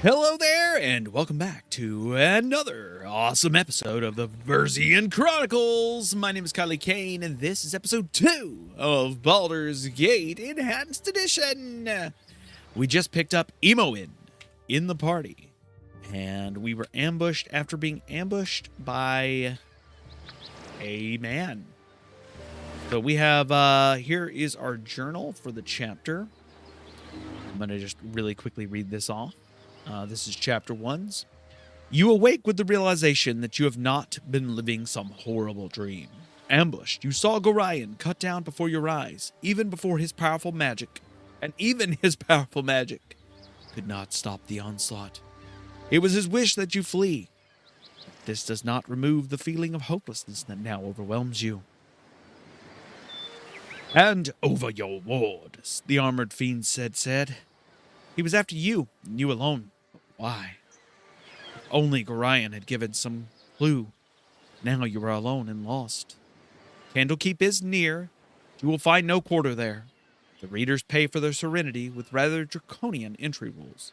Hello there, and welcome back to another awesome episode of the Versian Chronicles. My name is Kylie Kane, and this is episode 2 of Baldur's Gate Enhanced Edition. We just picked up Imoin in the party, and we were ambushed after being ambushed by a man. So we have, here is our journal for the chapter. I'm going to just really quickly read this off. This is chapter 1's. You awake with the realization that you have not been living some horrible dream. Ambushed, you saw Gorion cut down before your eyes, even his powerful magic could not stop the onslaught. It was his wish that you flee. This does not remove the feeling of hopelessness that now overwhelms you. And over your ward, the armored fiend said. He was after you, and you alone. But why? If only Gorion had given some clue. Now you are alone and lost. Candlekeep is near. You will find no quarter there. The readers pay for their serenity with rather draconian entry rules.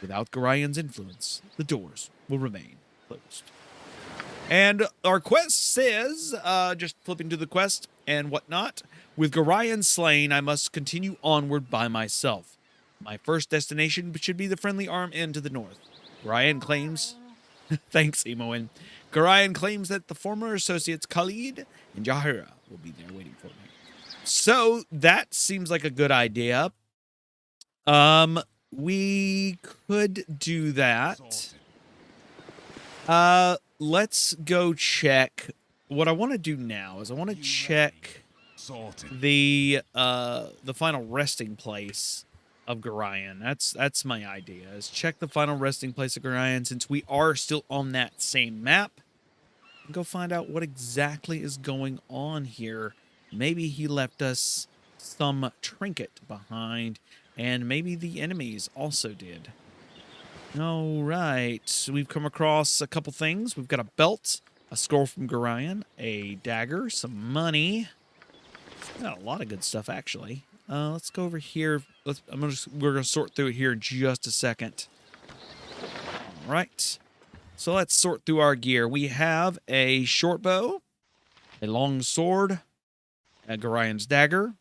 Without Gorion's influence, the doors will remain closed. And our quest says, just flipping to the quest and whatnot, with Gorion slain, I must continue onward by myself. My first destination should be the friendly arm end to the north. Gorion claims... Thanks, Imoin. Gorion claims that the former associates Khalid and Jahira will be there waiting for me. So, that seems like a good idea. We could do that. Let's go check. What I want to do now is I want to check the final resting place of Gorion. That's my idea, is check the final resting place of Gorion since we are still on that same map. And go find out what exactly is going on here. Maybe he left us some trinket behind, and maybe the enemies also did. All right, so we've come across a couple things. We've got a belt, a scroll from Gorion, a dagger, some money. Got a lot of good stuff, actually. Let's go over here. We're gonna sort through it here in just a second. All right, so let's sort through our gear. We have a short bow, a long sword, a Gorion's dagger,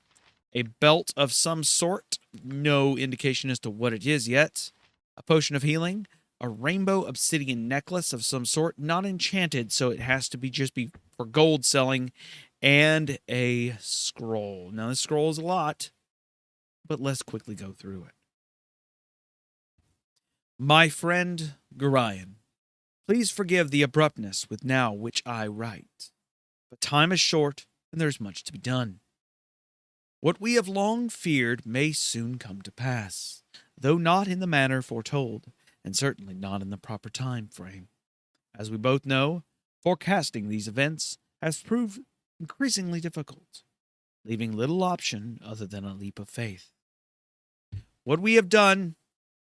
a belt of some sort. No indication as to what it is yet. A potion of healing, a rainbow obsidian necklace of some sort, not enchanted, so it has to be for gold selling, and a scroll. Now, this scroll is a lot, but let's quickly go through it. My friend Gorion, please forgive the abruptness with now which I write, but time is short, and there's much to be done. What we have long feared may soon come to pass, though not in the manner foretold, and certainly not in the proper time frame. As we both know, forecasting these events has proved increasingly difficult, leaving little option other than a leap of faith. What we have done,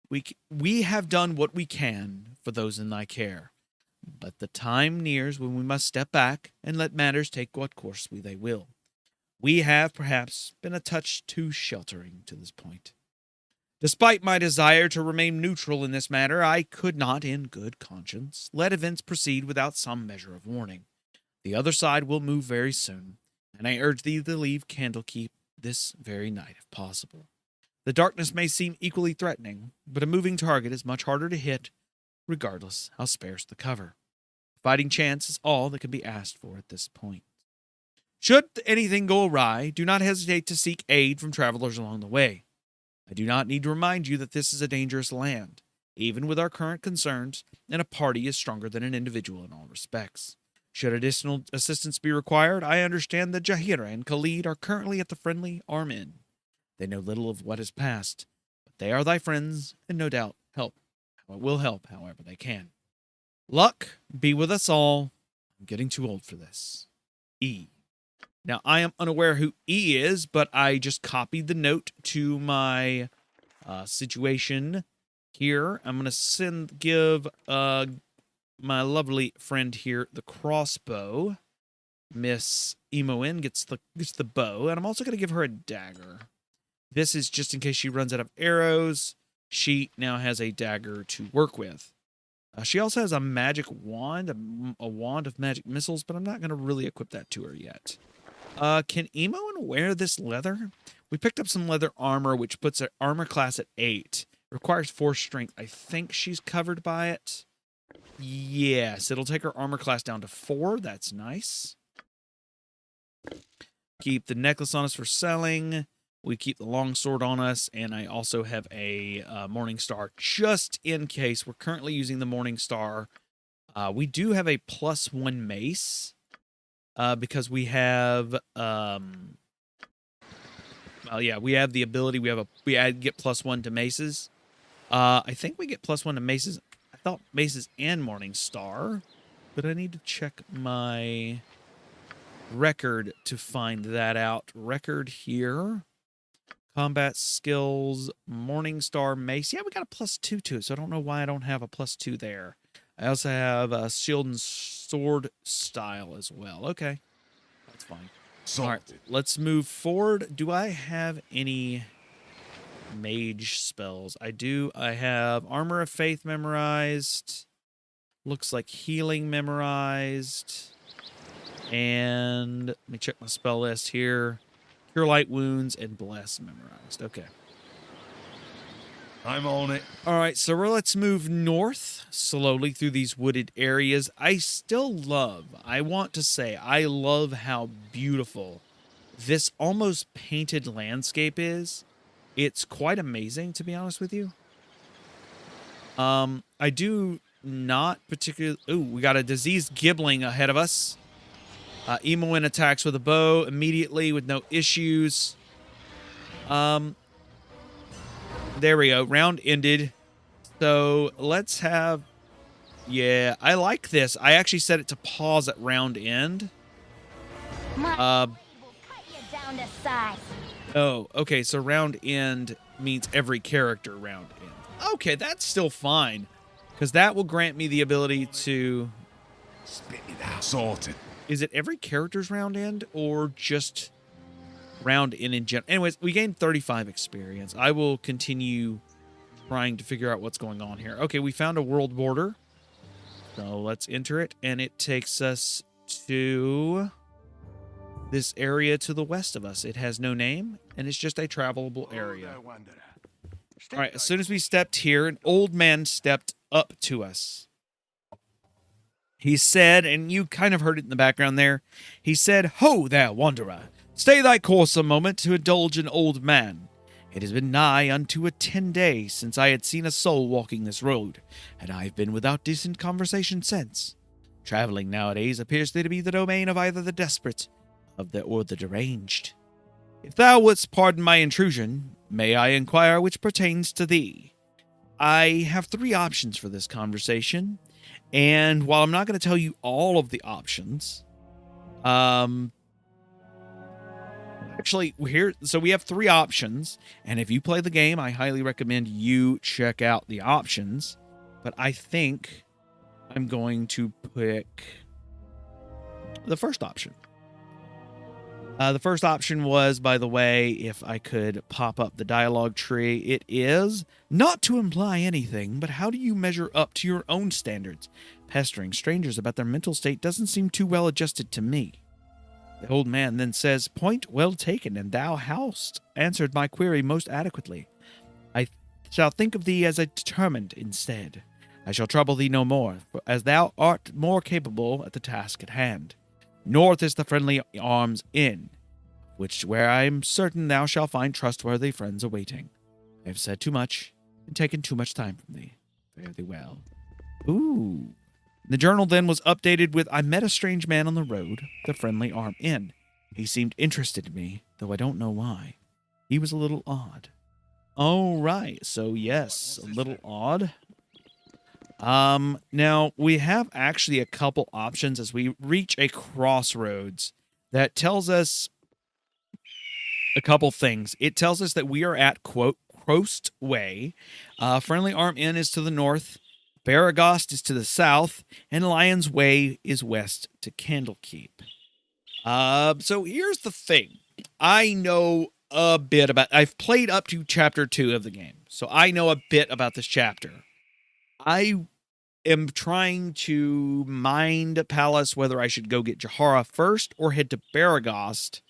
we have done what we can for those in thy care, but the time nears when we must step back and let matters take what course they will. We have perhaps been a touch too sheltering to this point. Despite my desire to remain neutral in this matter, I could not, in good conscience, let events proceed without some measure of warning. The other side will move very soon, and I urge thee to leave Candlekeep this very night if possible. The darkness may seem equally threatening, but a moving target is much harder to hit, regardless how sparse the cover. Fighting chance is all that can be asked for at this point. Should anything go awry, do not hesitate to seek aid from travelers along the way. I do not need to remind you that this is a dangerous land, even with our current concerns, and a party is stronger than an individual in all respects. Should additional assistance be required, I understand that Jahira and Khalid are currently at the friendly arm inn. They know little of what has passed, but they are thy friends, and no doubt will help however they can. Luck be with us all. I'm getting too old for this. E. Now, I am unaware who E is, but I just copied the note to my situation here. I'm going to give my lovely friend here the crossbow. Miss Imoin gets the bow, and I'm also going to give her a dagger. This is just in case she runs out of arrows. she now has a dagger to work with. She also has a magic wand, a wand of magic missiles, but I'm not going to really equip that to her yet. Can Emoen wear this leather? We picked up some leather armor, which puts her armor class at 8. Requires 4 strength. I think she's covered by it. Yes, it'll take her armor class down to 4. That's nice. Keep the necklace on us for selling. We keep the longsword on us, and I also have a Morning Star just in case. We're currently using the Morning Star. We do have a +1 mace because we have well, yeah, we have the ability. We get +1 to maces. I think we get +1 to maces. I thought maces and Morning Star, but I need to check my record to find that out. Record here. Combat skills, Morning Star mace. Yeah, we got a +2 to it, so I don't know why I don't have a +2 there. I also have a shield and sword style as well. Okay, that's fine. All right, let's move forward. Do I have any mage spells? I do. I have Armor of Faith memorized. Looks like healing memorized. And let me check my spell list here. Cure Light Wounds and Bless memorized. Okay. I'm on it. All right, so let's move north slowly through these wooded areas. I want to say, I love how beautiful this almost painted landscape is. It's quite amazing, to be honest with you. I do not particularly... Ooh, we got a diseased Gibbling ahead of us. Emoen attacks with a bow immediately with no issues. There we go. Round ended. So let's have... Yeah, I like this. I actually set it to pause at round end. Oh, okay. So round end means every character round end. Okay, that's still fine. Because that will grant me the ability to... Spit it out. Sorted. Is it every character's round end or just round in general? Anyways, we gained 35 experience. I will continue trying to figure out what's going on here. Okay, we found a world border. So let's enter it, and it takes us to this area to the west of us. It has no name, and it's just a travelable area. All right, as soon as we stepped here, an old man stepped up to us. He said, and you kind of heard it in the background there, he said, "Ho there, wanderer, stay thy course a moment to indulge an old man. It has been nigh unto a 10 days since I had seen a soul walking this road, and I have been without decent conversation since. Traveling nowadays appears to be the domain of either the desperate or the deranged. If thou wouldst pardon my intrusion, may I inquire which pertains to thee? I have 3 options for this conversation. And while I'm not going to tell you all of the options, actually, so we have 3 options. And if you play the game, I highly recommend you check out the options. But I think I'm going to pick the first option. The first option was, by the way, if I could pop up the dialogue tree, it is not to imply anything, but how do you measure up to your own standards? Pestering strangers about their mental state doesn't seem too well adjusted to me. The old man then says, "Point well taken, and thou hast answered my query most adequately. I shall think of thee as a determined instead. I shall trouble thee no more, for as thou art more capable at the task at hand. North is the Friendly Arms Inn, where I am certain thou shalt find trustworthy friends awaiting. I have said too much and taken too much time from thee. Fare thee well." Ooh. The journal then was updated with, "I met a strange man on the road, the Friendly Arm Inn. He seemed interested in me, though I don't know why. He was a little odd." All right, so yes, a little odd. Now, we have actually a couple options as we reach a crossroads that tells us a couple things. It tells us that we are at, quote, Croast Way. Friendly Arm Inn is to the north. Baragost is to the south. And Lion's Way is west to Candlekeep. So here's the thing. I know a bit about... I've played up to Chapter 2 of the game. so I know a bit about this chapter. I am trying to mind Palace whether I should go get Jahara first or head to Baragost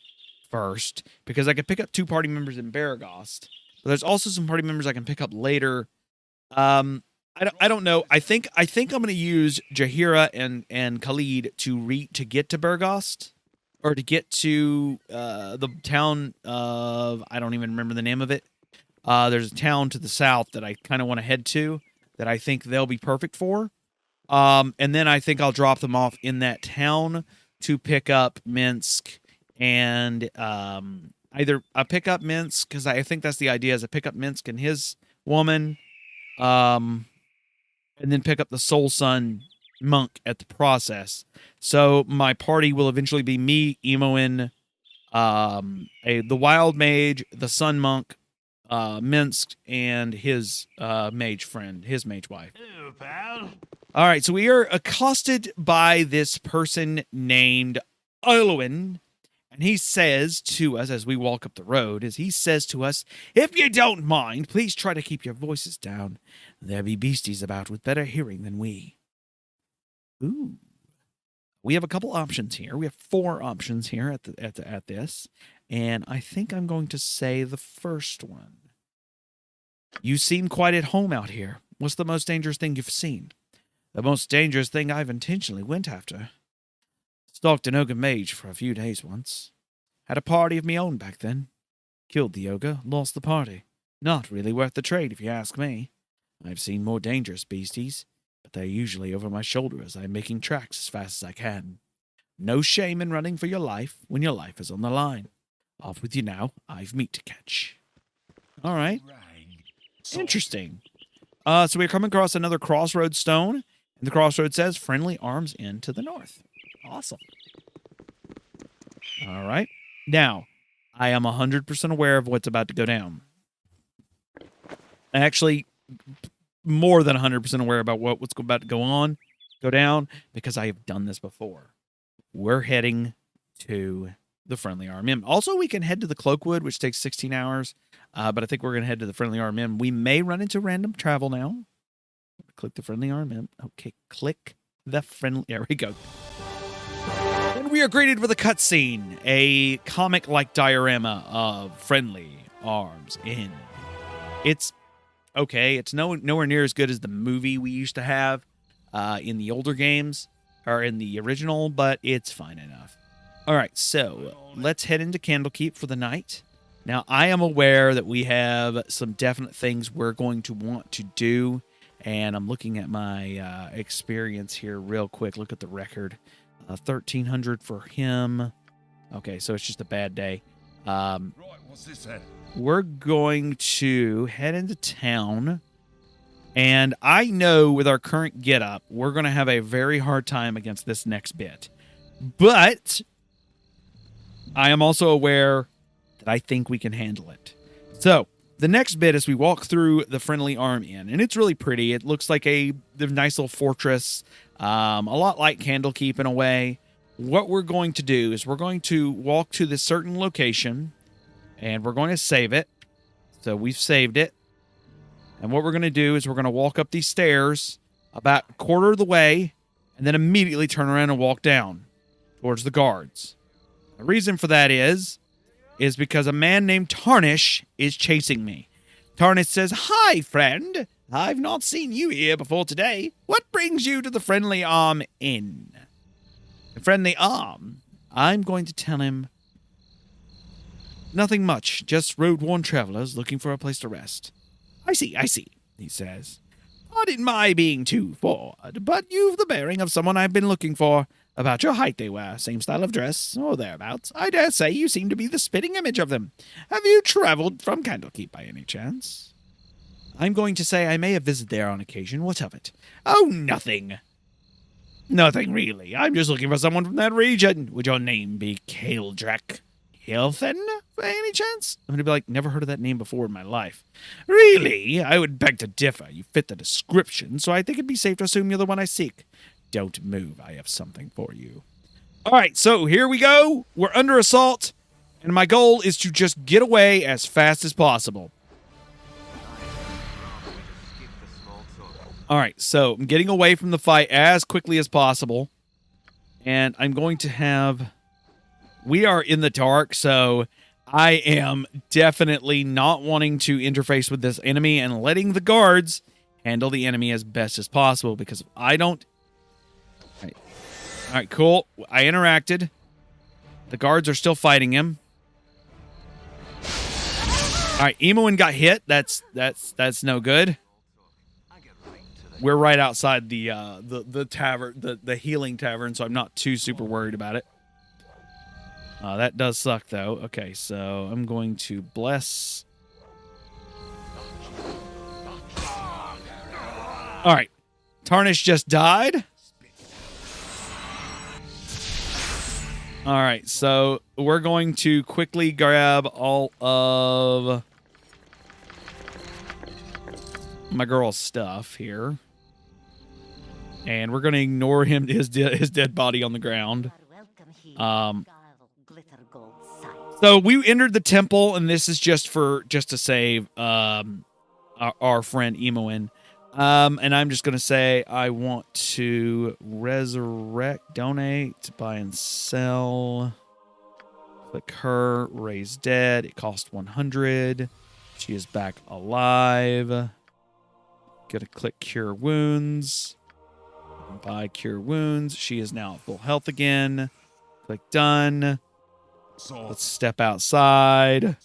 first, because I could pick up 2 party members in Baragost, but there's also some party members I can pick up later. I don't know. I think I'm going to use Jahira and Khalid to get to Baragost, or to get to the town of, I don't even remember the name of it. There's a town to the south that I kind of want to head to that I think they'll be perfect for. And then I think I'll drop them off in that town to pick up Minsk, and either I pick up Minsk, because I think that's the idea, is I pick up Minsk and his woman, and then pick up the Soul Sun monk at the process. So my party will eventually be me, Emoin, the wild mage, the sun monk, Minsk, and his mage friend, his mage wife. Hello, pal. All right, so we are accosted by this person named Olwyn, and he says to us as we walk up the road, he says to us, "If you don't mind, please try to keep your voices down. There be beasties about with better hearing than we." Ooh. We have a couple options here. We have 4 options here at this, and I think I'm going to say the first one. "You seem quite at home out here. What's the most dangerous thing you've seen?" "The most dangerous thing I've intentionally went after. Stalked an ogre mage for a few days once. Had a party of me own back then. Killed the ogre, lost the party. Not really worth the trade if you ask me. I've seen more dangerous beasties, but they're usually over my shoulder as I'm making tracks as fast as I can. No shame in running for your life when your life is on the line. Off with you now, I've meat to catch." All right. Interesting. So we're coming across another crossroad stone, and the crossroad says Friendly Arms Inn to the north. Awesome. All right. Now, I am 100% aware of what's about to go down. Actually, more than 100% aware about what's about to go down, because I have done this before. We're heading to the Friendly Arm Inn. Also, we can head to the Cloakwood, which takes 16 hours, but I think we're going to head to the Friendly Arm Inn. We may run into random travel now. Click the Friendly Arm Inn. Okay, click the Friendly... There we go. And we are greeted with a cutscene, a comic-like diorama of Friendly Arms Inn. It's okay. It's nowhere near as good as the movie we used to have in the older games, or in the original, but it's fine enough. All right, so let's head into Candlekeep for the night. Now, I am aware that we have some definite things we're going to want to do, and I'm looking at my experience here real quick. Look at the record. 1,300 for him. Okay, so it's just a bad day. Right, what's this then? We're going to head into town, and I know with our current getup, we're going to have a very hard time against this next bit. But I am also aware that I think we can handle it. So the next bit is we walk through the Friendly Arm Inn, and it's really pretty. It looks like the nice little fortress, a lot like Candlekeep in a way. What we're going to do is we're going to walk to this certain location, and we're going to save it. So we've saved it. And what we're going to do is we're going to walk up these stairs about a quarter of the way, and then immediately turn around and walk down towards the guards. The reason for that is because a man named Tarnish is chasing me. Tarnish says, "Hi, friend. I've not seen you here before today. What brings you to the Friendly Arm Inn?" The Friendly Arm? I'm going to tell him, "Nothing much, just road-worn travelers looking for a place to rest." I see, he says. "Pardon my being too forward, but you've the bearing of someone I've been looking for. About your height they wear, same style of dress, or thereabouts. I dare say you seem to be the spitting image of them. Have you travelled from Candlekeep by any chance?" I'm going to say I may have visited there on occasion. What of it? "Oh, nothing. Nothing, really. I'm just looking for someone from that region. Would your name be Kaldrak Hilthen, by any chance?" I'm going to be like, never heard of that name before in my life. "Really? I would beg to differ. You fit the description, so I think it'd be safe to assume you're the one I seek. Don't move. I have something for you." All right, so here we go. We're under assault, and my goal is to just get away as fast as possible. All right, so I'm getting away from the fight as quickly as possible. And I'm going to have... We are in the dark, so I am definitely not wanting to interface with this enemy and letting the guards handle the enemy as best as possible, because if I don't... All right, cool. I interacted. The guards are still fighting him. All right, Emoin got hit. That's no good. We're right outside the tavern, the healing tavern, so I'm not too super worried about it. That does suck, though. Okay, so I'm going to bless. All right, Tarnish just died. All right, so we're going to quickly grab all of my girl's stuff here. And we're going to ignore him, his dead body on the ground. So we entered the temple, and this is just to save our friend Emoin. And I'm just going to say I want to resurrect, donate, buy and sell. Click her, raise dead. It cost 100. She is back alive. Gonna click cure wounds. Buy cure wounds. She is now at full health again. Click done. Let's step outside.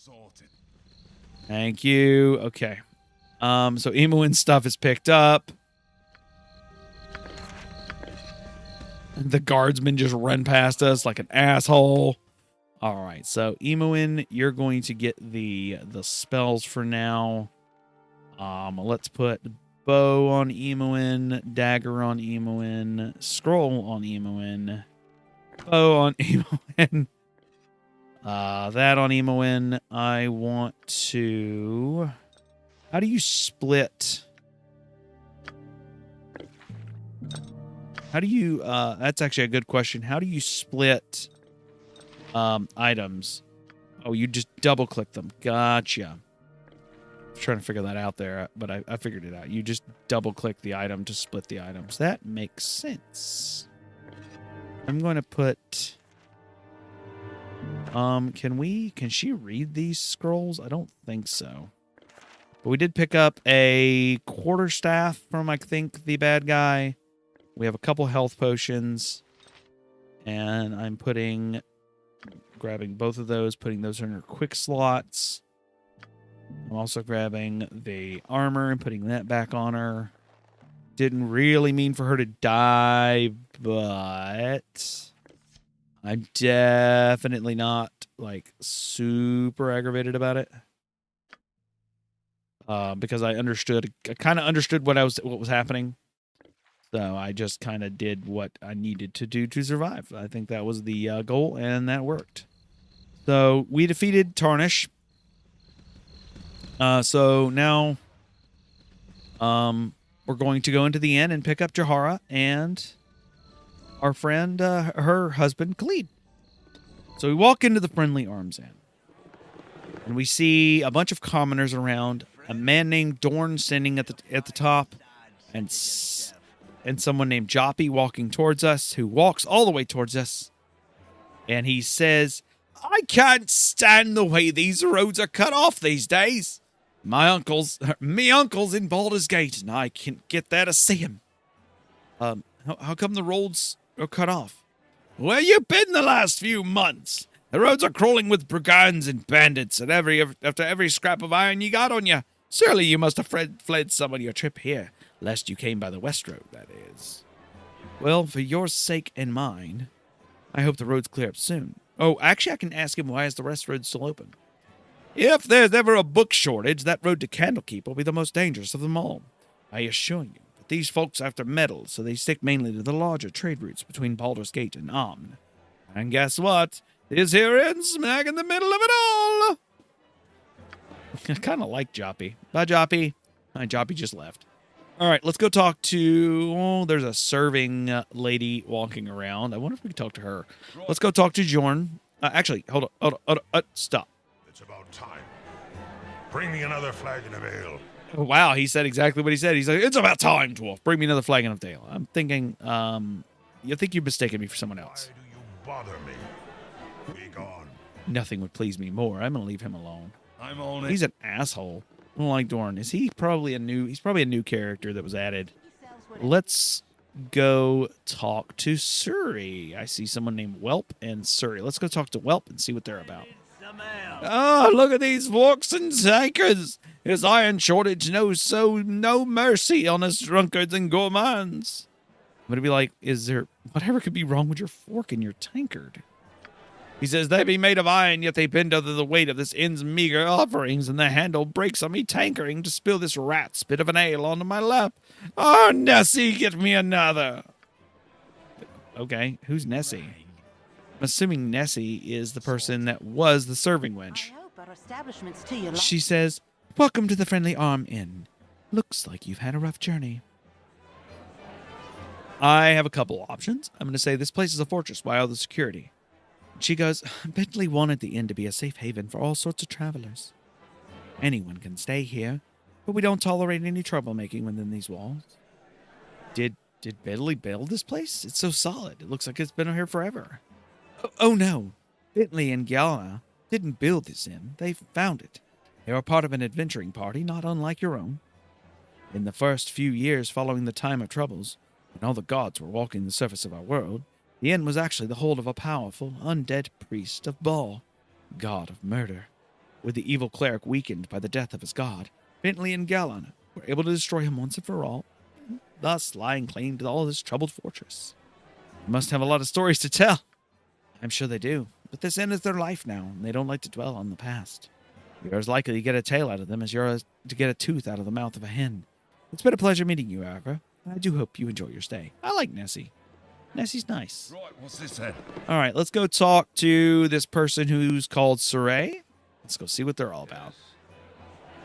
Thank you. Okay. So Emoin's stuff is picked up. The guardsman just run past us like an asshole. All right, so Emoin, you're going to get the spells for now. Let's put bow on Emoin, dagger on Emoin, scroll on Emoin, bow on Emoin. That on Emoin. I want to... How do you split? How do you... that's actually a good question. How do you split items? Oh, you just double-click them. Gotcha. I was trying to figure that out there, but I figured it out. You just double-click the item to split the items. That makes sense. I'm going to put... Can she read these scrolls? I don't think so. But we did pick up a quarterstaff from, I think, the bad guy. We have a couple health potions. And I'm grabbing both of those, putting those in her quick slots. I'm also grabbing the armor and putting that back on her. Didn't really mean for her to die, but I'm definitely not, like, super aggravated about it. Because I kind of understood what was happening. So I just kind of did what I needed to do to survive. I think that was the goal, and that worked. So we defeated Tarnish. So now we're going to go into the inn and pick up Jahara and our friend, her husband, Khalid. So we walk into the Friendly Arms Inn. And we see a bunch of commoners around, a man named Dorn standing at the top, and someone named Joppy walking towards us, who walks all the way towards us. And he says, "I can't stand the way these roads are cut off these days. Me uncle's in Baldur's Gate, and I can't get there to see him. How come the roads are cut off?" "Where you been the last few months? The roads are crawling with brigands and bandits, and after every scrap of iron you got on you. Surely you must have fled some on your trip here, lest you came by the West Road, that is." "Well, for your sake and mine, I hope the roads clear up soon. Oh, actually, I can ask him, why is the West Road still open?" "If there's ever a book shortage, that road to Candlekeep will be the most dangerous of them all. I assure you that these folks are after metal, so they stick mainly to the larger trade routes between Baldur's Gate and Amn. And guess what? This here inn's smack in the middle of it all." I kind of like Joppy. Bye, Joppy. Joppy just left. All right, let's go talk to... Oh, there's a serving lady walking around. I wonder if we can talk to her. Let's go talk to Jorn. Actually, hold on. Stop. It's about time. Bring me another flagon of ale. Wow, he said exactly what he said. He's like, it's about time, dwarf. Bring me another flagon of ale. I'm thinking, you think you've mistaken me for someone Why else. do you bother me? Be gone. Nothing would please me more. I'm gonna leave him alone. I'm only. He's an asshole. I don't like Dorn. Is he probably a new? He's probably a new character that was added. Let's go talk to Suri. I see someone named Whelp and Suri. Let's go talk to Whelp and see what they're about. Oh, look at these forks and tankers. His iron shortage knows no mercy on us drunkards and gourmands. I'm gonna be like, is there whatever could be wrong with your fork and your tankard? He says, they be made of iron, yet they bend under the weight of this inn's meager offerings, and the handle breaks on me tankering to spill this rat's bit of an ale onto my lap. Oh, Nessie, get me another. Okay, who's Nessie? I'm assuming Nessie is the person that was the serving wench. She says, welcome to the Friendly Arm Inn. Looks like you've had a rough journey. I have a couple options. I'm going to say this place is a fortress by all the security. She goes, Bentley wanted the inn to be a safe haven for all sorts of travelers. Anyone can stay here, but we don't tolerate any troublemaking within these walls. Did Bentley build this place? It's so solid. It looks like it's been here forever. Oh no. Bentley and Gallina didn't build this inn. They found it. They were part of an adventuring party, not unlike your own. In the first few years following the time of troubles, when all the gods were walking the surface of our world, the inn was actually the hold of a powerful, undead priest of Baal, god of murder. With the evil cleric weakened by the death of his god, Bentley and Gallon were able to destroy him once and for all, thus laying claim to all this troubled fortress. They must have a lot of stories to tell. I'm sure they do, but this inn is their life now, and they don't like to dwell on the past. You're as likely to get a tail out of them as you're to get a tooth out of the mouth of a hen. It's been a pleasure meeting you, however, and I do hope you enjoy your stay. I like Nessie. Nessie's nice. Right, what's this then? All right, let's go talk to this person who's called Saray. Let's go see what they're all about.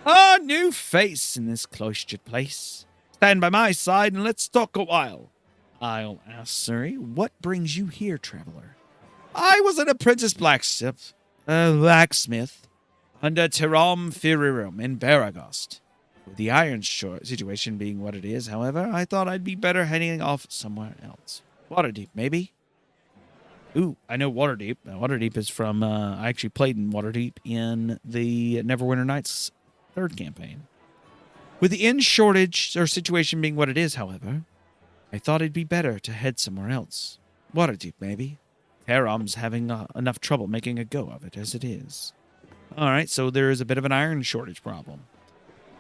A new face in this cloistered place. Stand by my side and let's talk a while. I'll ask Suri, what brings you here, traveler? I was an apprentice blacksmith under Tiram Firirum in Baragost. With the iron situation being what it is, however, I thought I'd be better heading off somewhere else. Waterdeep, maybe? Ooh, I know Waterdeep. Waterdeep is from, I actually played in Waterdeep in the Neverwinter Nights 3rd campaign. With the inn shortage or situation being what it is, however, I thought it'd be better to head somewhere else. Waterdeep, maybe? Taram's having enough trouble making a go of it as it is. All right, so there is a bit of an iron shortage problem.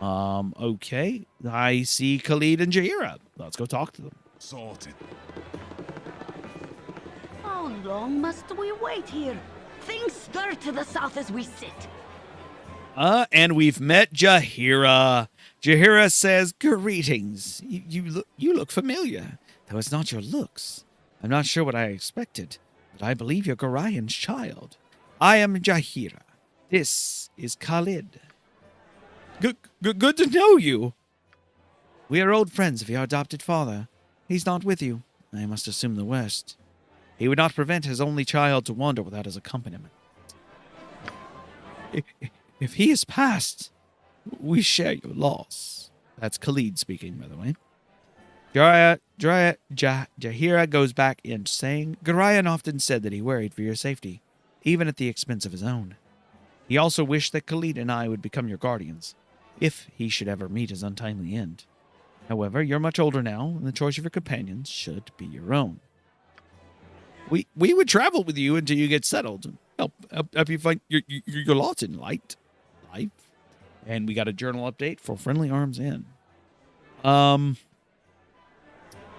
Okay. I see Khalid and Jaira. Let's go talk to them. Sorted. How long must we wait here? Things stir to the south as we sit. And we've met Jaira. Jaira says, greetings. You look familiar, though it's not your looks. I'm not sure what I expected, but I believe you're Gorian's child. I am Jaira. This is Khalid. Good to know you. We are old friends of your adopted father. He's not with you. I must assume the worst. He would not prevent his only child to wander without his accompaniment. If he is passed, we share your loss. That's Khalid speaking, by the way. Jaira goes back in, saying, Gorian often said that he worried for your safety, even at the expense of his own. He also wished that Khalid and I would become your guardians, if he should ever meet his untimely end. However, you're much older now, and the choice of your companions should be your own. We would travel with you until you get settled. Help you find your lot in life. And we got a journal update for Friendly Arms Inn.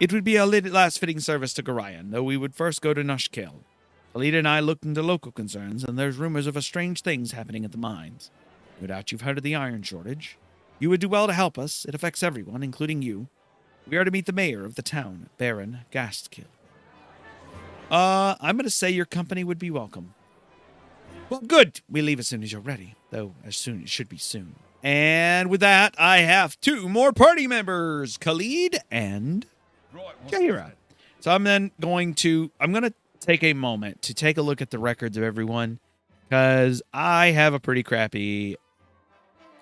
It would be a last fitting service to Gorian, though we would first go to Nushkel. Khalid and I looked into local concerns, and there's rumors of strange things happening at the mines. No doubt you've heard of the iron shortage. You would do well to help us. It affects everyone, including you. We are to meet the mayor of the town, Baron Gastkill. I'm going to say your company would be welcome. Well, good. We leave as soon as you're ready, though as soon it should be soon. And with that, I have 2 more party members, Khalid and Jaira. So I'm going to take a moment to take a look at the records of everyone, because I have a pretty crappy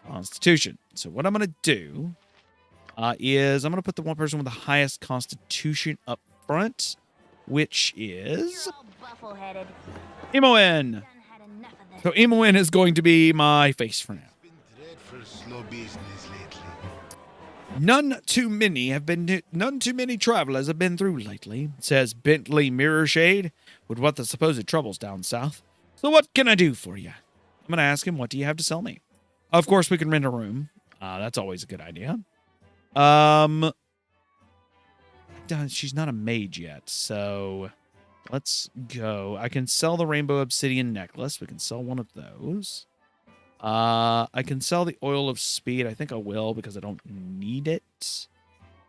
constitution. So what I'm going to do is I'm going to put the one person with the highest constitution up front, which is You're all buffle-headed. Imoen. Done had enough of this. So Imoen is going to be my face for now. Been dreadful slow business lately. None too many travelers have been through lately, says Bentley Mirrorshade, with what the supposed troubles down south. So what can I do for you? I'm going to ask him, what do you have to sell me? Of course, we can rent a room. That's always a good idea. She's not a mage yet, so let's go. I can sell the Rainbow Obsidian Necklace. We can sell one of those. I can sell the Oil of Speed. I think I will because I don't need it.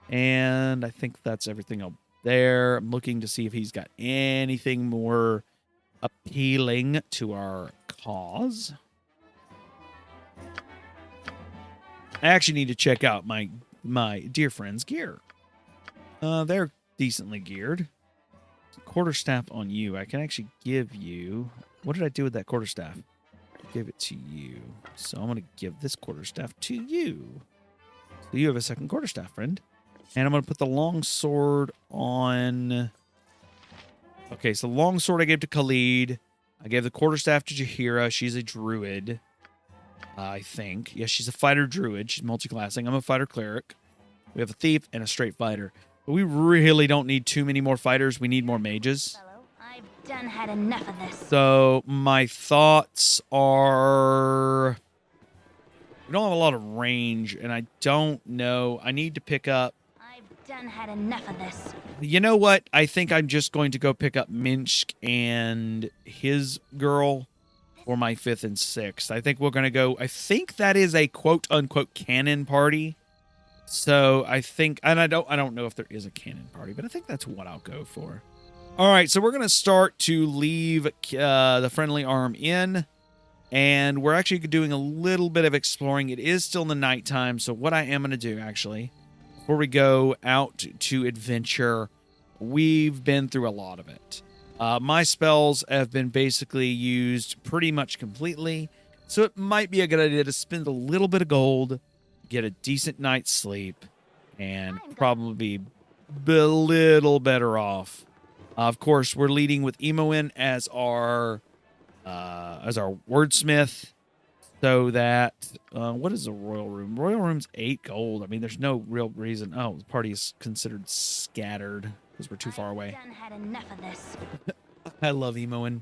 And I think that's everything up there. I'm looking to see if he's got anything more appealing to our cause. I actually need to check out my dear friend's gear. They're decently geared. Quarterstaff on you. I can actually give you... What did I do with that quarterstaff? Give it to you. So I'm going to give this quarterstaff to you. So you have a second quarterstaff, friend. And I'm going to put the longsword on... Okay, so the longsword I gave to Khalid. I gave the quarterstaff to Jahira. She's a druid, I think. Yes, she's a fighter druid. She's multi-classing. I'm a fighter cleric. We have a thief and a straight fighter. But we really don't need too many more fighters. We need more mages. Fellow, I've done had enough of this. So my thoughts are... We don't have a lot of range, and I don't know. I need to pick up... I've done had enough of this. You know what? I think I'm just going to go pick up Minsk and his girl for my 5th and 6th. I think we're going to go... I think that is a quote-unquote cannon party. So I think... And I don't know if there is a cannon party, but I think that's what I'll go for. All right, so we're going to start to leave the Friendly Arm Inn. And we're actually doing a little bit of exploring. It is still in the nighttime, so what I am going to do, actually, before we go out to adventure, we've been through a lot of it. My spells have been basically used pretty much completely, so it might be a good idea to spend a little bit of gold, get a decent night's sleep, and probably be a little better off. Of course, we're leading with Imoen as our wordsmith, so that what is a royal room? Royal room's 8 gold. I mean, there's no real reason. Oh, the party is considered scattered because we're too far away. I've done had enough of this. I love Imoen.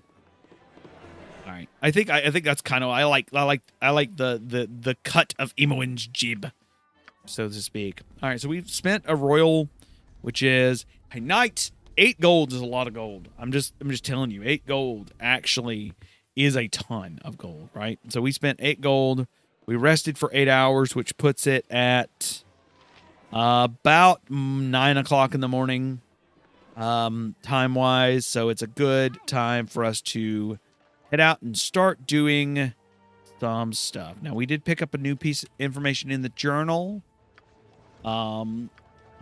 All right, I think that's kind of I like the cut of Imoen's jib, so to speak. All right, so we've spent a royal, which is a knight. 8 gold is a lot of gold. I'm just telling you, 8 gold actually is a ton of gold, right? So we spent 8 gold. We rested for 8 hours, which puts it at about 9 o'clock in the morning, time-wise. So it's a good time for us to head out and start doing some stuff. Now, we did pick up a new piece of information in the journal,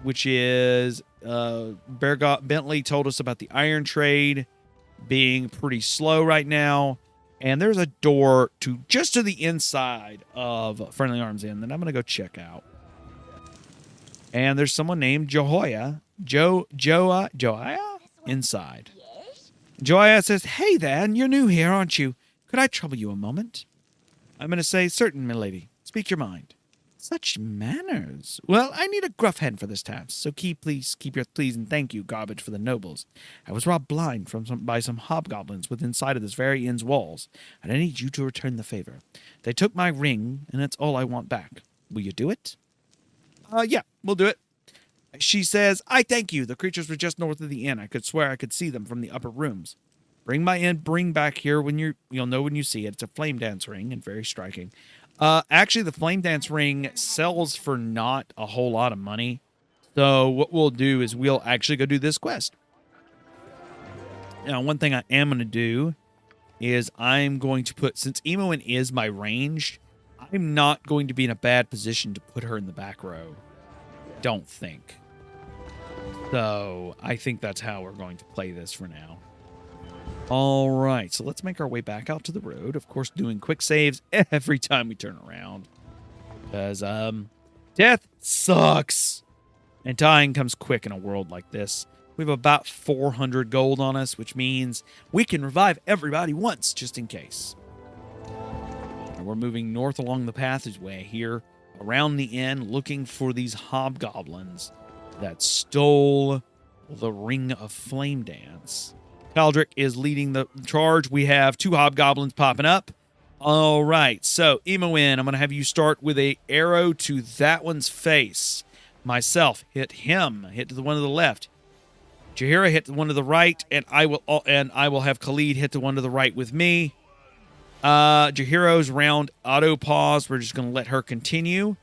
which is Bentley told us about the iron trade being pretty slow right now. And there's a door just to the inside of Friendly Arms Inn that I'm going to go check out. And there's someone named Joia inside. Yes? Joia says, "Hey there, and you're new here, aren't you? Could I trouble you a moment?" I'm going to say, "Certain, milady. Speak your mind." "Such manners. Well, I need a gruff hand for this task, so keep your please and thank you garbage for the nobles. I was robbed blind by some hobgoblins within sight of this very inn's walls, and I need you to return the favor. They took my ring, and that's all I want back. Will you do it?" Yeah, we'll do it. She says, "I thank you. The creatures were just north of the inn. I could swear I could see them from the upper rooms. Bring back here when you'll know when you see it. It's a flame dance ring and very striking." Actually, the flame dance ring sells for not a whole lot of money. So what we'll do is we'll actually go do this quest. Now, one thing I am going to do is I'm going to put, since Imoen is my ranged, I'm not going to be in a bad position to put her in the back row. Don't think. So I think that's how we're going to play this for now. All right, so let's make our way back out to the road. Of course, doing quick saves every time we turn around. Because death sucks. And dying comes quick in a world like this. We have about 400 gold on us, which means we can revive everybody once, just in case. And we're moving north along the passageway here, around the inn, looking for these hobgoblins that stole the Ring of Flame Dance. Caldric is leading the charge. We have 2 hobgoblins popping up. All right, so Imoen, I'm going to have you start with a arrow to that one's face. Myself, hit him, hit to the one to the left. Jaheira hit the one to the right, and I will have Khalid hit the one to the right with me. Jaheira's round auto pause. We're just going to let her continue.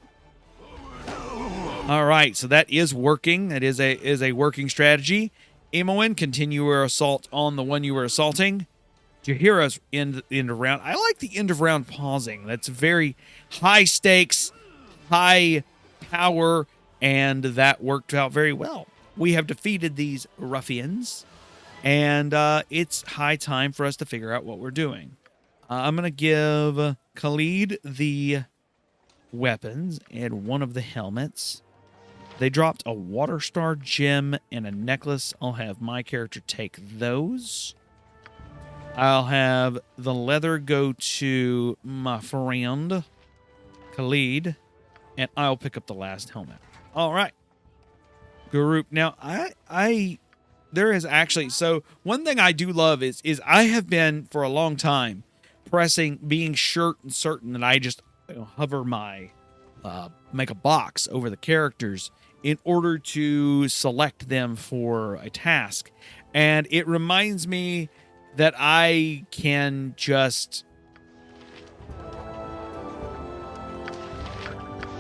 All right, so that is working. That is a working strategy. Imoen, continue your assault on the one you were assaulting. Jaheira's end of round. I like the end of round pausing. That's very high stakes, high power, and that worked out very well. We have defeated these ruffians, and it's high time for us to figure out what we're doing. I'm going to give Khalid the weapons and one of the helmets. They dropped a Water Star gem and a necklace. I'll have my character take those. I'll have the leather go to my friend, Khalid, and I'll pick up the last helmet. All right. Group. Now, there is actually, so one thing I do love is I have been for a long time being certain that I just hover my, make a box over the characters in order to select them for a task. And it reminds me that I can just,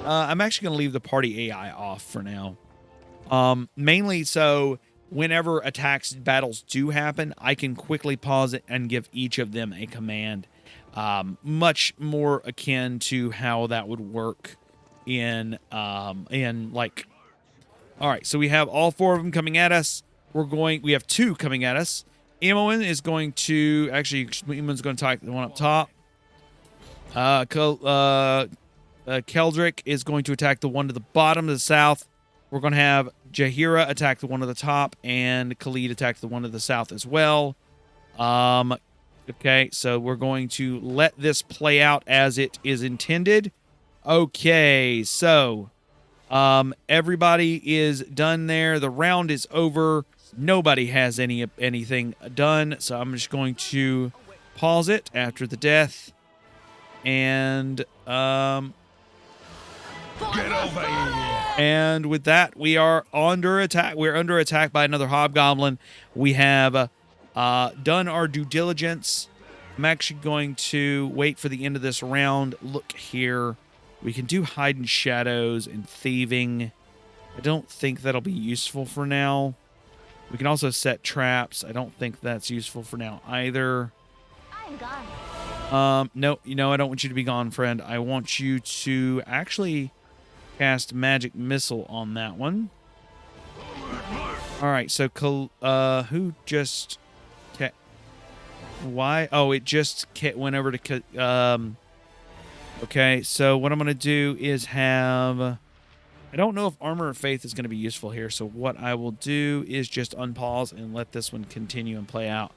I'm actually going to leave the party AI off for now. Mainly so whenever battles do happen, I can quickly pause it and give each of them a command. Much more akin to how that would work in like, all right, so we have all 4 of them coming at us. We have 2 coming at us. Imoen is going to, Imoen's going to attack the one up top. Keldric is going to attack the one to the bottom of the south. We're going to have Jaheira attack the one to the top, and Khalid attack the one to the south as well. Okay, so we're going to let this play out as it is intended. Okay, so everybody is done there. The round is over. Nobody has anything done, so I'm just going to pause it after the death. And Get over here. and with that, we are under attack. We're under attack by another hobgoblin. We have done our due diligence. I'm actually going to wait for the end of this round. Look here. We can do hide and shadows and thieving. I don't think that'll be useful for now. We can also set traps. I don't think that's useful for now either. I'm gone. No, I don't want you to be gone, friend. I want you to actually cast Magic Missile on that one. All right, so who just... Why? Oh, it just went over to... Okay, so what I'm going to do is have... I don't know if Armor of Faith is going to be useful here, so what I will do is just unpause and let this one continue and play out.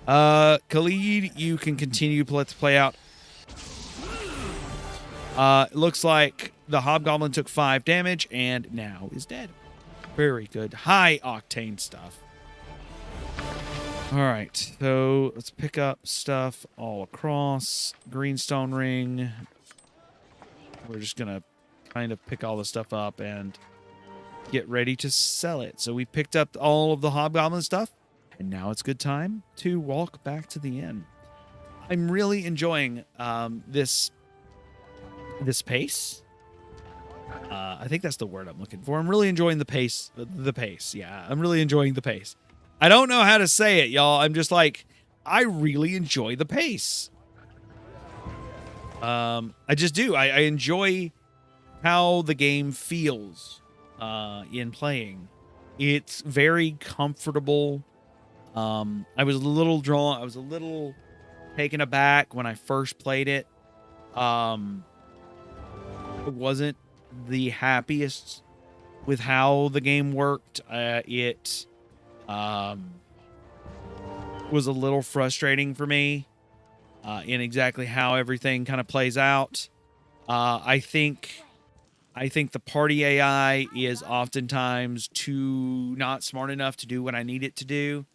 Khalid, you can continue to play out. It looks like the Hobgoblin took 5 damage and now is dead. Very good. High octane stuff. All right, so let's pick up stuff all across. Greenstone ring. We're just going to kind of pick all the stuff up and get ready to sell it. So we picked up all of the Hobgoblin stuff, and now it's good time to walk back to the inn. I'm really enjoying this pace. I think that's the word I'm looking for. I'm really enjoying the pace. The pace, yeah. I'm really enjoying the pace. I don't know how to say it, y'all. I'm just like, I really enjoy the pace. I just do. I enjoy how the game feels in playing. It's very comfortable. I was a little drawn. I was a little taken aback when I first played it. wasn't the happiest with how the game worked. It was a little frustrating for me in exactly how everything kind of plays out. I think the party AI is oftentimes too not smart enough to do what I need it to do.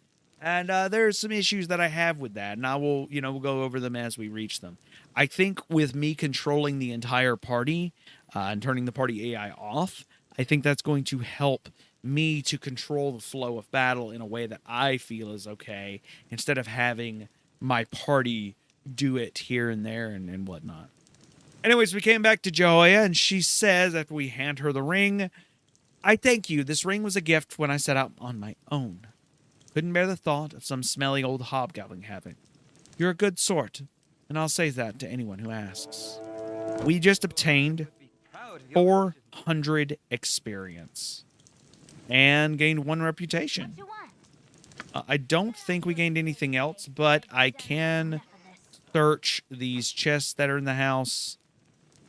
And there's some issues that I have with that, and I will, we'll go over them as we reach them. I think with me controlling the entire party and turning the party AI off, I think that's going to help me to control the flow of battle in a way that I feel is okay, instead of having my party do it here and there and whatnot. Anyways, we came back to Joya, and she says, after we hand her the ring, "I thank you. This ring was a gift when I set out on my own. Couldn't bear the thought of some smelly old hobgoblin having. You're a good sort, and I'll say that to anyone who asks." We just obtained 400 experience and gained 1 reputation. I don't think we gained anything else, but I can search these chests that are in the house.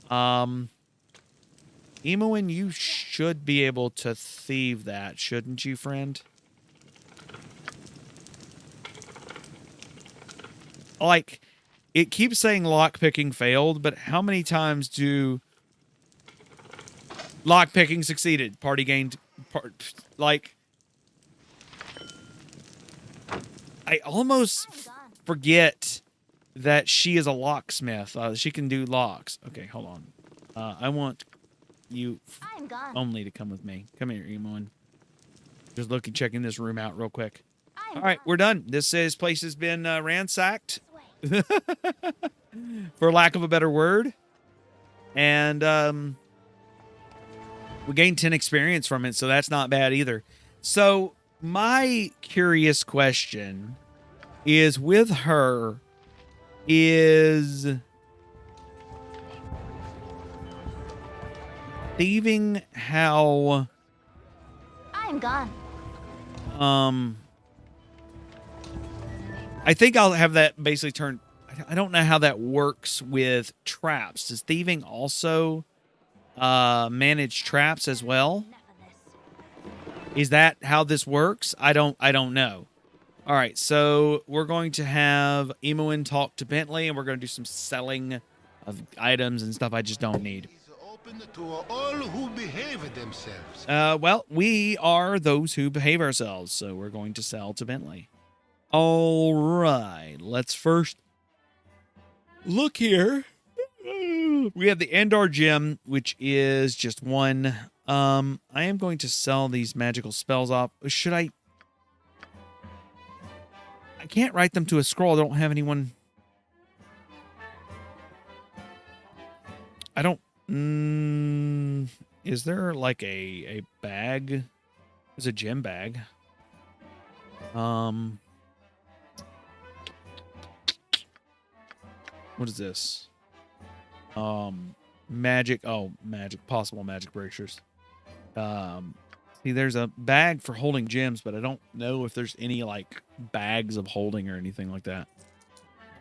Emoin, you should be able to thieve that, shouldn't you, friend? Like, it keeps saying lockpicking failed, but how many times do lockpicking succeeded? Party gained, like, I almost forget that she is a locksmith. She can do locks. Okay, hold on. I want you only to come with me. Come here, Emoin. Just checking this room out real quick. All right, we're done. This place has been ransacked, for lack of a better word. And we gained 10 experience from it, so that's not bad either. So my curious question is, with her, is thieving how... I'm gone. I think I'll have that basically turned... I don't know how that works with traps. Does thieving also manage traps as well? Is that how this works? I don't know. All right, so we're going to have Emoin talk to Bentley, and we're going to do some selling of items and stuff I just don't need. Open to all who behave themselves. Well, we are those who behave ourselves, so we're going to sell to Bentley. All right, let's first look here. We have the Endar gem, which is just 1. I am going to sell these magical spells off. Should I? I can't write them to a scroll. I don't have anyone. I don't. Is there like a bag? There's a gem bag. What is this? Magic. Oh, magic. Possible magic bracers. See, there's a bag for holding gems, but I don't know if there's any like bags of holding or anything like that.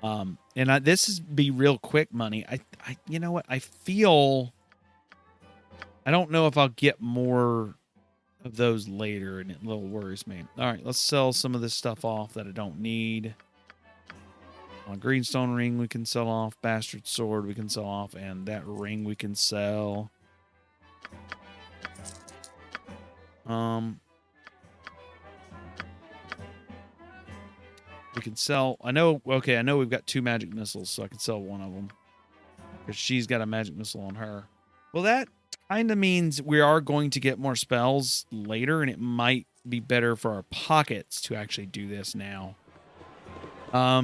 And this is be real quick money. I you know what? I feel I don't know if I'll get more of those later, and it a little worries me. All right, let's sell some of this stuff off that I don't need. Greenstone ring we can sell off. Bastard sword we can sell off, and that ring we can sell. We can sell. I know we've got 2 magic missiles, so I can sell one of them because she's got a magic missile on her. Well, that kind of means we are going to get more spells later, and it might be better for our pockets to actually do this now.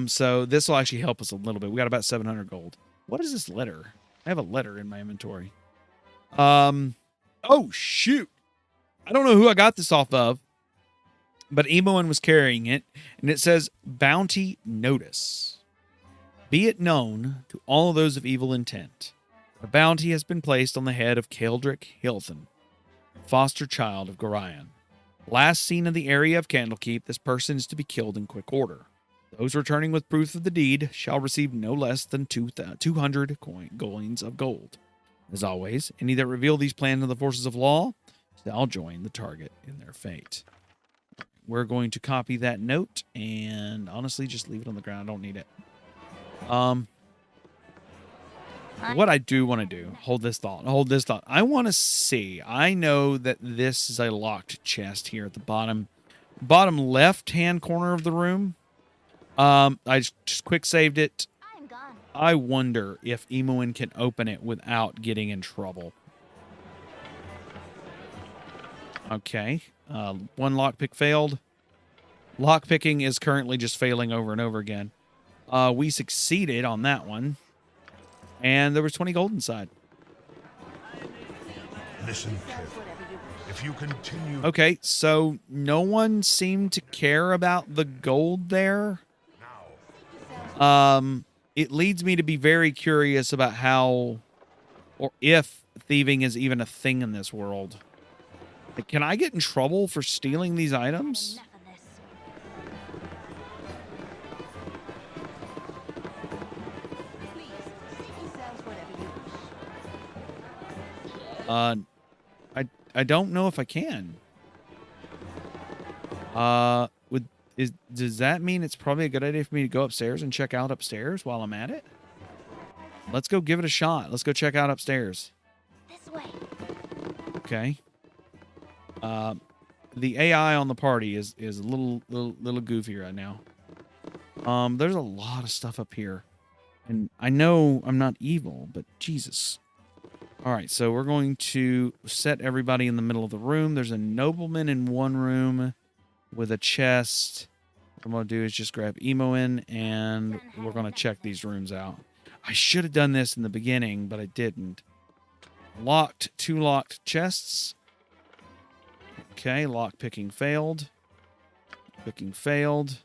So this will actually help us a little bit. We got about 700 gold. What is this letter? I have a letter in my inventory. Oh shoot. I don't know who I got this off of, but Emoin was carrying it, and it says bounty notice. Be it known to all those of evil intent, a bounty has been placed on the head of Keldrick Hilton, foster child of Gorion. Last seen in the area of Candlekeep, this person is to be killed in quick order. Those returning with proof of the deed shall receive no less than 200 coins of gold. As always, any that reveal these plans to the forces of law shall join the target in their fate. We're going to copy that note and honestly just leave it on the ground. I don't need it. What I do want to do, hold this thought. I want to see, I know that this is a locked chest here at the bottom left-hand corner of the room. I just quick saved it. I'm gone. I wonder if Emoin can open it without getting in trouble. Okay. One lockpick failed. Lockpicking is currently just failing over and over again. We succeeded on that one. And there was 20 gold inside. Listen carefully. If you continue... Okay, so no one seemed to care about the gold there. It leads me to be very curious about how or if thieving is even a thing in this world. Like, can I get in trouble for stealing these items? Enough of this. Please, seat yourselves wherever you wish. I don't know if I can. Does that mean it's probably a good idea for me to go upstairs and check out upstairs while I'm at it? Let's go give it a shot. Let's go check out upstairs. This way. Okay. The AI on the party is a little goofy right now. There's a lot of stuff up here. And I know I'm not evil, but Jesus. All right, so we're going to set everybody in the middle of the room. There's a nobleman in one room with a chest. What I'm going to do is just grab Emoin, and we're going to check these rooms out. I should have done this in the beginning, but I didn't. Two locked chests. Okay, lock picking failed. Picking failed.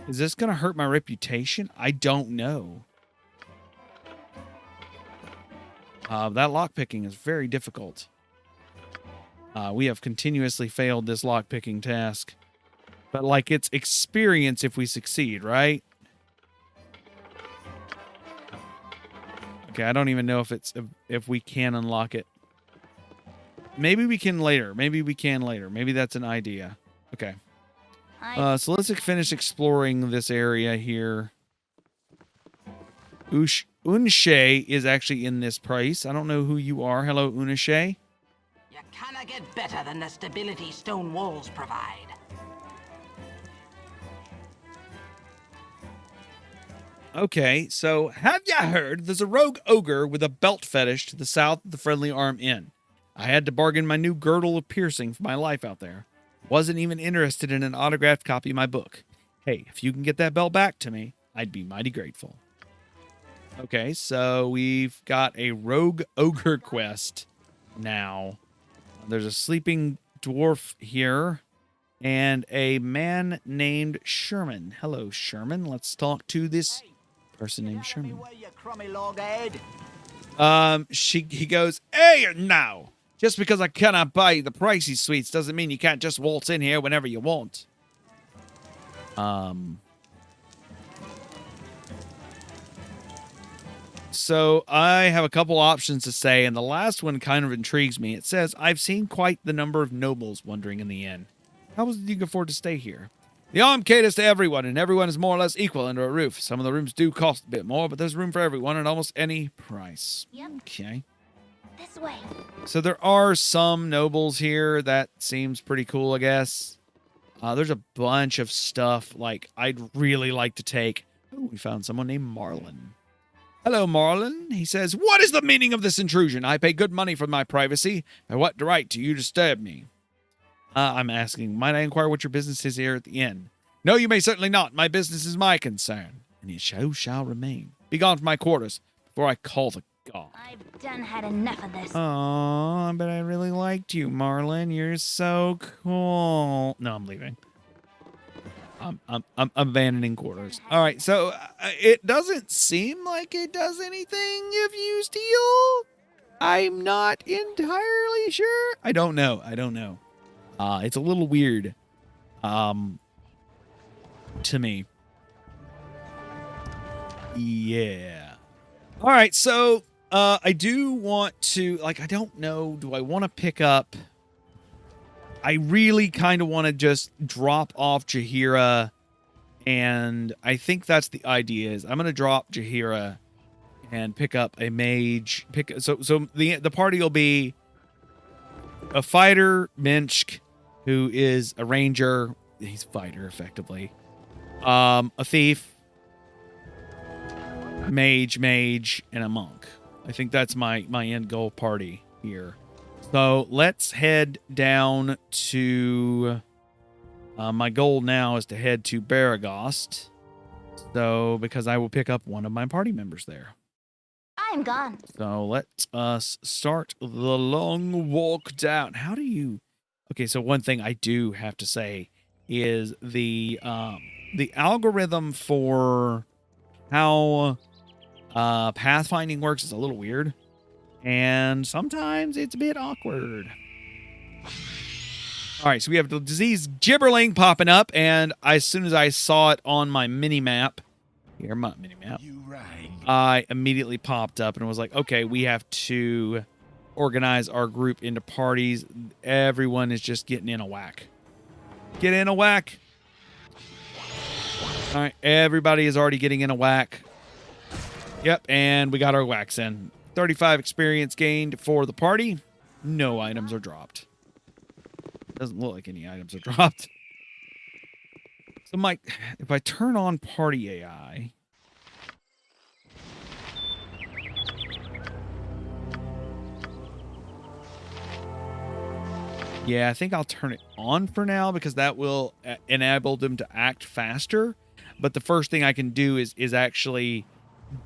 Is this going to hurt my reputation? I don't know. That lockpicking is very difficult. We have continuously failed this lockpicking task. But, like, it's experience if we succeed, right? Okay, I don't even know if we can unlock it. Maybe we can later. Maybe that's an idea. Okay. So let's finish exploring this area here. Unshay is actually in this place. I don't know who you are. Hello, Unshay. You cannot get better than the stability stone walls provide. Okay, so have ya heard there's a rogue ogre with a belt fetish to the south of the Friendly Arm Inn. I had to bargain my new girdle of piercing for my life out there. Wasn't even interested in an autographed copy of my book. Hey, if you can get that belt back to me, I'd be mighty grateful. Okay, so we've got a rogue ogre quest now. There's a sleeping dwarf here and a man named Sherman. Hello, Sherman. Let's talk to this person named Sherman. He goes, "Hey, now, just because I cannot buy the pricey sweets doesn't mean you can't just waltz in here whenever you want." So I have a couple options to say, and the last one kind of intrigues me. It says, I've seen quite the number of nobles wandering in the inn. How is it you can afford to stay here? The arm caters to everyone, and everyone is more or less equal under a roof. Some of the rooms do cost a bit more, but there's room for everyone at almost any price. Yep. Okay. This way. So there are some nobles here. That seems pretty cool, I guess. There's a bunch of stuff like I'd really like to take. Oh, we found someone named Marlin. Hello, Marlin. He says, "What is the meaning of this intrusion? I pay good money for my privacy. By what right do you disturb me?" I'm asking, might I inquire what your business is here at the inn? No, you may certainly not. My business is my concern, and it shall remain. Be gone from my quarters before I call the god. I've done had enough of this. Aw, but I really liked you, Marlin. You're so cool. No, I'm leaving. I'm abandoning quarters. All right, so it doesn't seem like it does anything if you steal. I'm not entirely sure. I don't know. It's a little weird to me. Yeah. All right, so I do want to, like, I don't know, do I want to pick up... I really kind of want to just drop off Jaheira, and I think that's the idea, is I'm going to drop Jaheira and pick up a mage. So the party will be a fighter, Minsk, who is a ranger. He's a fighter, effectively. A thief, mage, and a monk. I think that's my end goal party here. So let's head down to... my goal now is to head to Baragost. So, because I will pick up one of my party members there. I'm gone. So let us start the long walk down. How do you... Okay, so one thing I do have to say is the algorithm for how pathfinding works is a little weird. And sometimes it's a bit awkward. All right, so we have the disease gibberling popping up, and as soon as I saw it on my mini-map, I immediately popped up and was like, okay, we have to organize our group into parties. Everyone is just getting in a whack. Get in a whack. All right, everybody is already getting in a whack. Yep, and we got our whacks in. 35 experience gained for the party. No items are dropped. Doesn't look like any items are dropped. So, Mike, if I turn on party AI... Yeah, I think I'll turn it on for now because that will enable them to act faster. But the first thing I can do is actually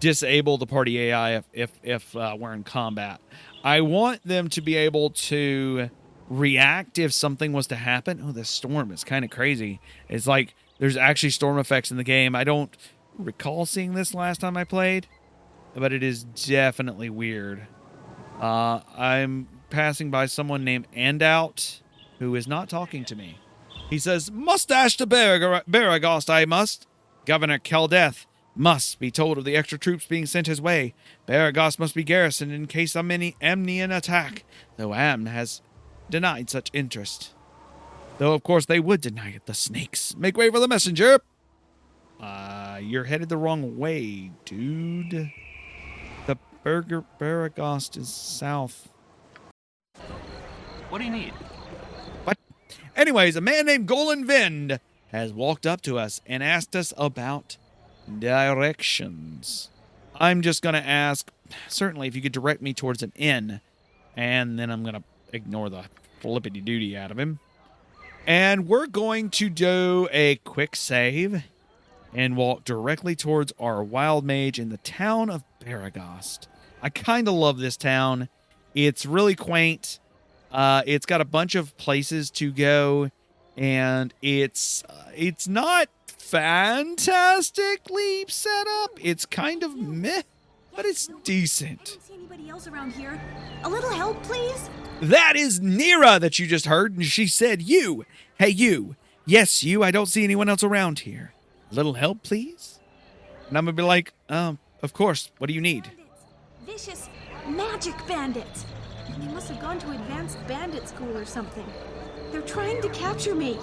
disable the party AI if we're in combat. I want them to be able to react if something was to happen. Oh, this storm is kind of crazy. It's like there's actually storm effects in the game. I don't recall seeing this last time I played, but it is definitely weird. I'm passing by someone named Andout, who is not talking to me. He says, "Mustache to Baragost, I must. Governor Keldeth must be told of the extra troops being sent his way. Baragost must be garrisoned in case of any Amnian attack, though Amn has denied such interest. Though, of course, they would deny it, the snakes. Make way for the messenger." You're headed the wrong way, dude. The Baragost is south. What do you need? What? Anyways, a man named Golan Vind has walked up to us and asked us about directions. I'm just going to ask, certainly, if you could direct me towards an inn, and then I'm going to ignore the flippity-doody out of him. And we're going to do a quick save and walk directly towards our wild mage in the town of Baragost. I kind of love this town. It's really quaint. It's got a bunch of places to go, and it's not fantastically set up. It's kind of meh, but it's decent. I don't see anybody else around here. A little help, please? That is Nira that you just heard, and she said, "You. Hey, you. Yes, you. I don't see anyone else around here. A little help, please?" And I'm going to be like, of course. What do you need? Bandits. Vicious magic bandits. They must have gone to advanced bandit school or something. They're trying to capture me.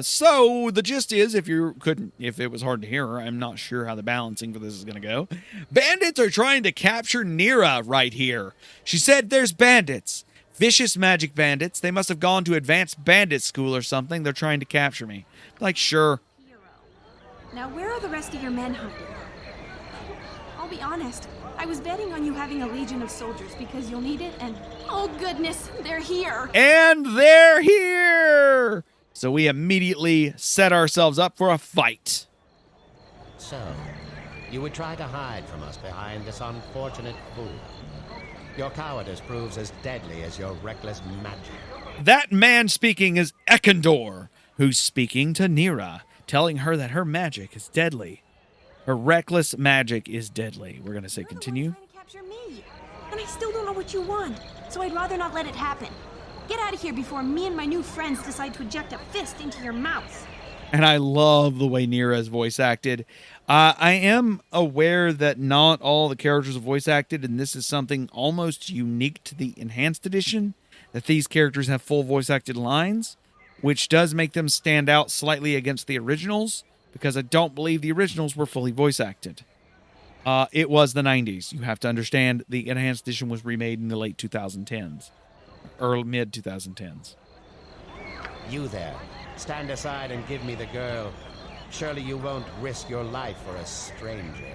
So the gist is, if it was hard to hear her, I'm not sure how the balancing for this is going to go. Bandits are trying to capture Nira right here. She said there's bandits. Vicious magic bandits. They must have gone to advanced bandit school or something. They're trying to capture me. Like, sure. Hero. Now, where are the rest of your men hiding? I'll be honest. I was betting on you having a legion of soldiers because you'll need it, and oh goodness, they're here. And they're here! So we immediately set ourselves up for a fight. So, you would try to hide from us behind this unfortunate fool. Your cowardice proves as deadly as your reckless magic. That man speaking is Ekandor, who's speaking to Nira, telling her that her magic is deadly. Her reckless magic is deadly. We're going to say continue. You're the one trying to capture me, and I still don't know what you want, so I'd rather not let it happen. Get out of here before me and my new friends decide to eject a fist into your mouth. And I love the way Nira is voice acted. I am aware that not all the characters are voice acted, and this is something almost unique to the Enhanced Edition, that these characters have full voice acted lines, which does make them stand out slightly against the originals, because I don't believe the originals were fully voice acted. It was the 90s. You have to understand the Enhanced Edition was remade in the late 2010s, early mid 2010s. You there. Stand aside and give me the girl. Surely you won't risk your life for a stranger.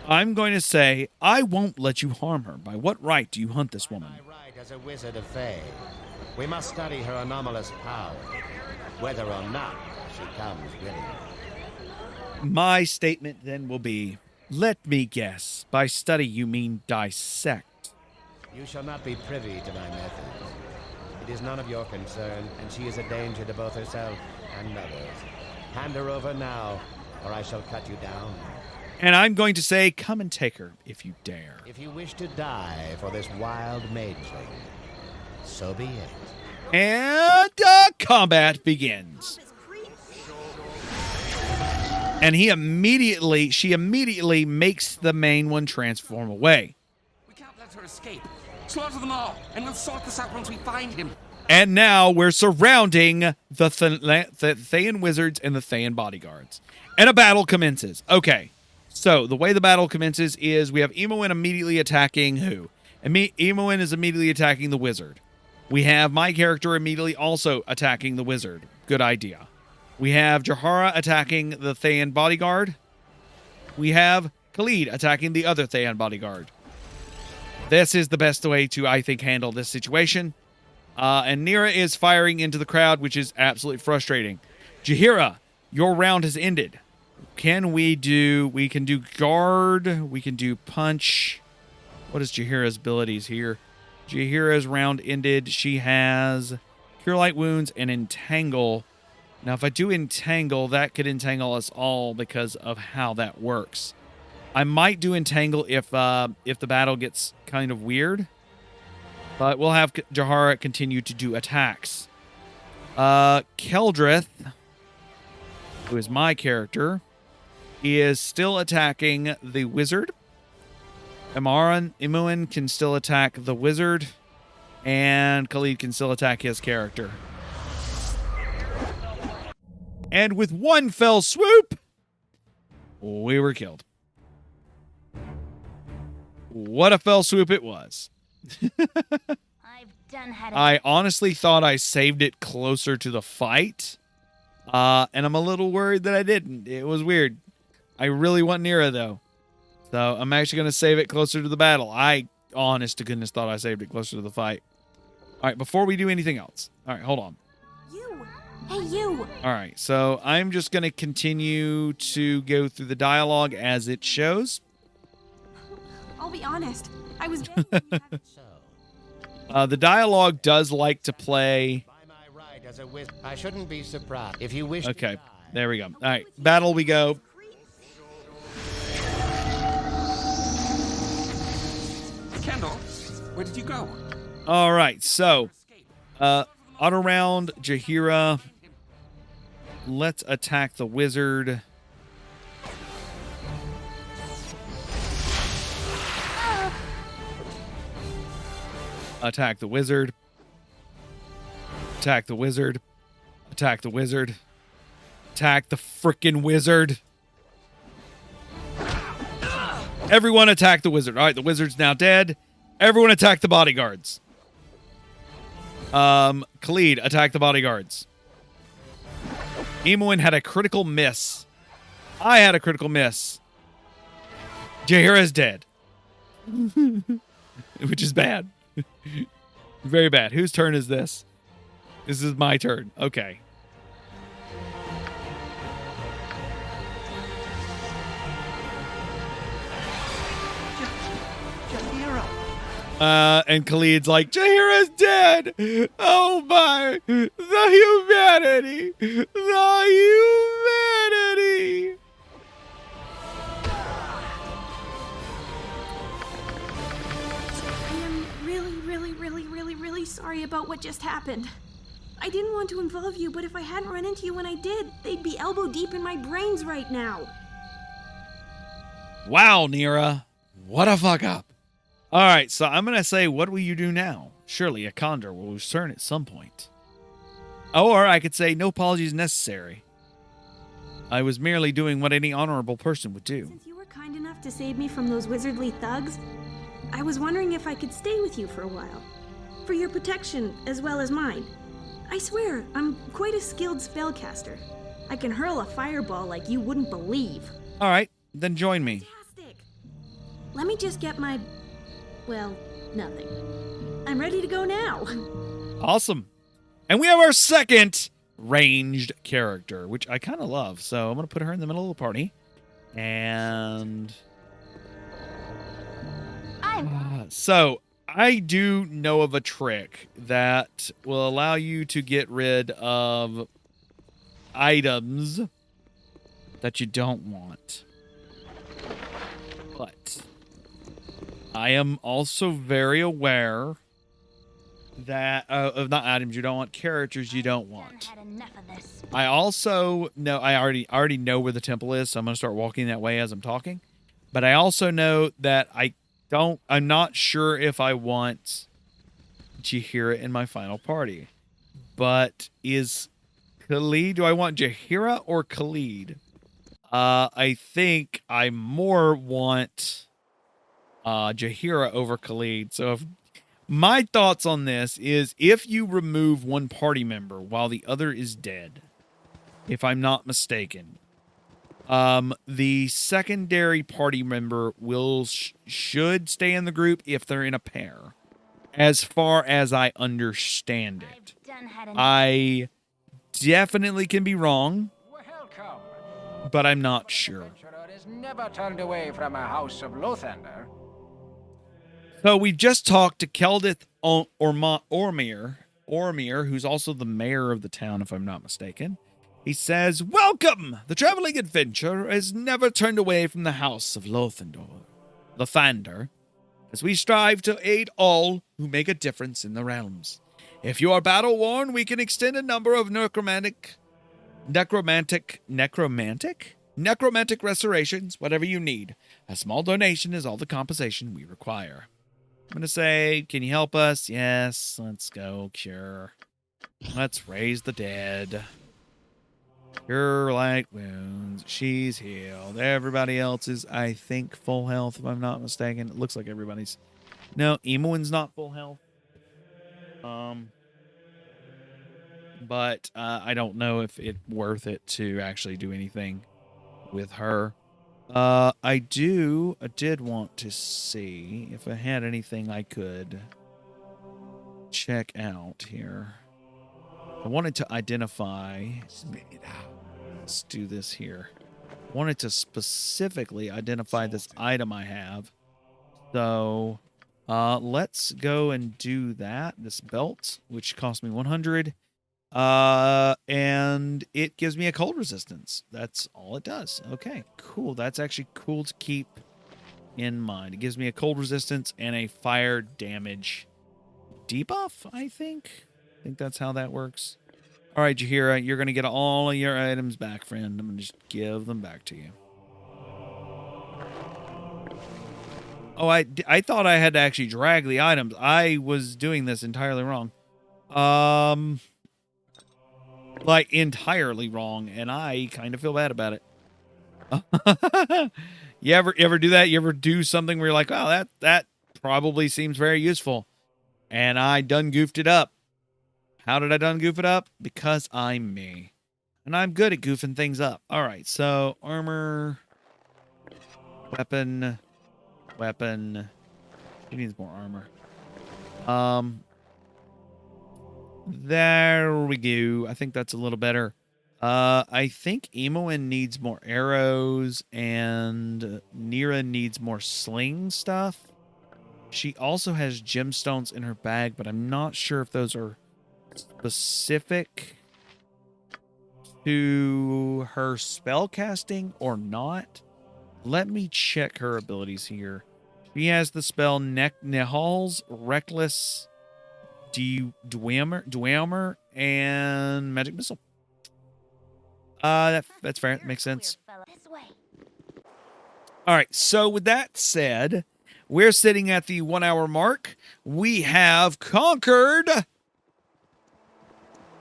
I'm going to say, I won't let you harm her. By what right do you hunt this woman? My right as a wizard of Fae. We must study her anomalous power, whether or not she comes willingly. My statement then will be, let me guess, by study you mean dissect. You shall not be privy to my methods. It is none of your concern, and she is a danger to both herself and others. Hand her over now, or I shall cut you down. And I'm going to say, come and take her, if you dare. If you wish to die for this wild maidling, so be it. And combat begins. And she immediately makes the main one transform away. We can't let her escape. Slaughter them all, and we'll sort this out once we find him. And now we're surrounding the Thayan wizards and the Thayan bodyguards. And a battle commences. Okay, so the way the battle commences is we have Emoin immediately attacking who? Emoin is immediately attacking the wizard. We have my character immediately also attacking the wizard. Good idea. We have Jahara attacking the Thayan bodyguard. We have Khalid attacking the other Thayan bodyguard. This is the best way to, I think, handle this situation. And Nira is firing into the crowd, which is absolutely frustrating. Jahira, your round has ended. We can do guard, we can do punch. What is Jahira's abilities here? Jahira's round ended. She has Cure Light Wounds and Entangle. Now, if I do Entangle, that could entangle us all because of how that works. I might do Entangle if the battle gets kind of weird. But we'll have Jahara continue to do attacks. Keldrith, who is my character, is still attacking the wizard. Emoin can still attack the wizard. And Khalid can still attack his character. And with one fell swoop, we were killed. What a fell swoop it was. I honestly thought I saved it closer to the fight. And I'm a little worried that I didn't. It was weird. I really want Nira, though. So I'm actually going to save it closer to the battle. I, honest to goodness, thought I saved it closer to the fight. All right, before we do anything else. All right, hold on. You! Hey, you! All right, so I'm just going to continue to go through the dialogue as it shows. I'll be honest. I was betting on you having... The dialogue does like to play... By my right as a wizard, I shouldn't be surprised if you wish Okay, to die. there we go. All right, battle we go. Kendall, where did you go? All right, so auto round, Jahira. Let's attack the wizard. Attack the wizard. Attack the wizard. Attack the wizard. Attack the frickin' wizard. Everyone attack the wizard. All right, the wizard's now dead. Everyone attack the bodyguards. Khalid, attack the bodyguards. Emoin had a critical miss. I had a critical miss. Jahira's dead. Which is bad. Very bad. Whose turn is this? This is my turn. Okay. And Khalid's like, Jahira's dead. Oh my. The humanity. The humanity. I am really sorry about what just happened. I didn't want to involve you, but if I hadn't run into you when I did, they'd be elbow deep in my brains right now. Wow, Nira. What a fuck up. All right, so I'm going to say, what will you do now? Surely a condor will return at some point. Or I could say, no apologies necessary. I was merely doing what any honorable person would do. Since you were kind enough to save me from those wizardly thugs, I was wondering if I could stay with you for a while. For your protection, as well as mine. I swear, I'm quite a skilled spellcaster. I can hurl a fireball like you wouldn't believe. All right, then join me. Fantastic! Let me just get my... well, nothing. I'm ready to go now. Awesome. And we have our second ranged character, which I kind of love. So I'm going to put her in the middle of the party. And... so I do know of a trick that will allow you to get rid of items that you don't want. But I am also very aware that of not items you don't want, characters you don't want. I also know I already know where the temple is, so I'm going to start walking that way as I'm talking. But I also know that I'm not sure if I want Jaheira in my final party. But is Khalid, do I want Jaheira or Khalid? I think I more want Jaheira over Khalid. So if my thoughts on this is, if you remove one party member while the other is dead, if I'm not mistaken, the secondary party member should stay in the group if they're in a pair, as far as I understand it. I definitely can be wrong, but I'm not sure. Is never turned away from a house of Lothander. So we just talked to Keldith Ormir, who's also the mayor of the town, if I'm not mistaken. He says, "Welcome! The traveling adventurer is never turned away from the house of Lothander, as we strive to aid all who make a difference in the realms. If you are battle-worn, we can extend a number of necromantic restorations, whatever you need. A small donation is all the compensation we require." I'm going to say, can you help us? Yes, let's go. Cure. Let's raise the dead. Cure light wounds. She's healed. Everybody else is, I think, full health, if I'm not mistaken. It looks like everybody's... No, Emoin's not full health. But I don't know if it's worth it to actually do anything with her. I did want to see if I had anything I could check out here. I wanted to identify... Let's do this here. I wanted to specifically identify this item I have. So, let's go and do that. This belt, which cost me 100. And it gives me a cold resistance. That's all it does. Okay, cool. That's actually cool to keep in mind. It gives me a cold resistance and a fire damage debuff, I think. I think that's how that works. All right, Jaheira, you're going to get all of your items back, friend. I'm going to just give them back to you. Oh, I thought I had to actually drag the items. I was doing this entirely wrong. Like, entirely wrong, and I kind of feel bad about it. You ever do that? You ever do something where you're like, oh, that probably seems very useful, and I done goofed it up. How did I done goof it up? Because I'm me, and I'm good at goofing things up. All right, so armor, weapon. He needs more armor. There we go. I think that's a little better. I think Emoin needs more arrows, and Nira needs more sling stuff. She also has gemstones in her bag, but I'm not sure if those are specific to her spell casting or not. Let me check her abilities here. She has the spell Nehal's Reckless Dwemer, and magic missile. That's fair. That makes sense. This way. All right. So with that said, we're sitting at the 1 hour mark. We have conquered. I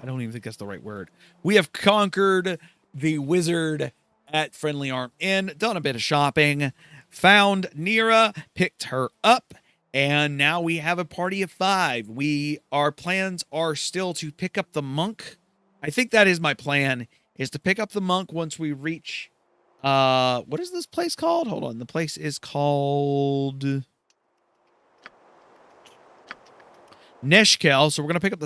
don't even think that's the right word. We have conquered the wizard at Friendly Arm Inn, done a bit of shopping, found Nira, picked her up, and now we have a party of 5. Our plans are still to pick up the monk. I think that is my plan, is to pick up the monk once we reach, what is this place called? Hold on. The place is called Neshkel. So we're going to pick up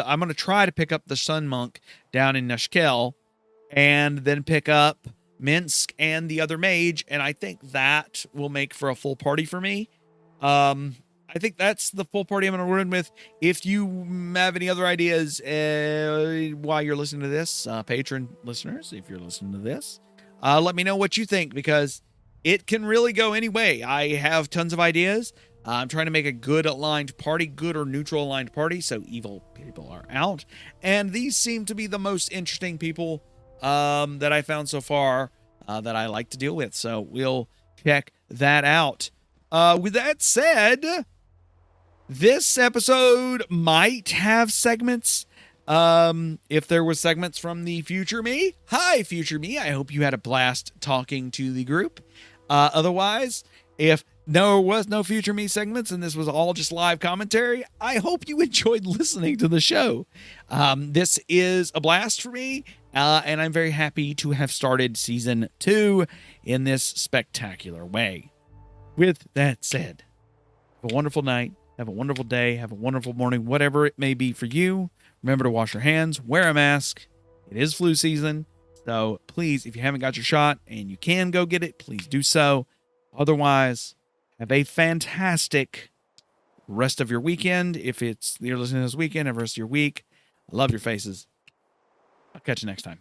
I'm going to try to pick up the sun monk down in Neshkel, and then pick up Minsk and the other mage. And I think that will make for a full party for me. I think that's the full party I'm going to run with. If you have any other ideas while you're listening to this, patron listeners, if you're listening to this, let me know what you think, because it can really go any way. I have tons of ideas. I'm trying to make a good aligned party, good or neutral aligned party, so evil people are out. And these seem to be the most interesting people that I found so far that I like to deal with. So we'll check that out. With that said, this episode might have segments. If there was segments from the future me, hi future me. I hope you had a blast talking to the group. Otherwise, if there was no future me segments and this was all just live commentary, I hope you enjoyed listening to the show. This is a blast for me, and I'm very happy to have started season 2 in this spectacular way. With that said, have a wonderful night, have a wonderful day, have a wonderful morning, whatever it may be for you. Remember to wash your hands, wear a mask. It is flu season, so please, if you haven't got your shot and you can go get it, please do so. Otherwise, have a fantastic rest of your weekend. If you're listening this weekend, have the rest of your week. I love your faces. I'll catch you next time.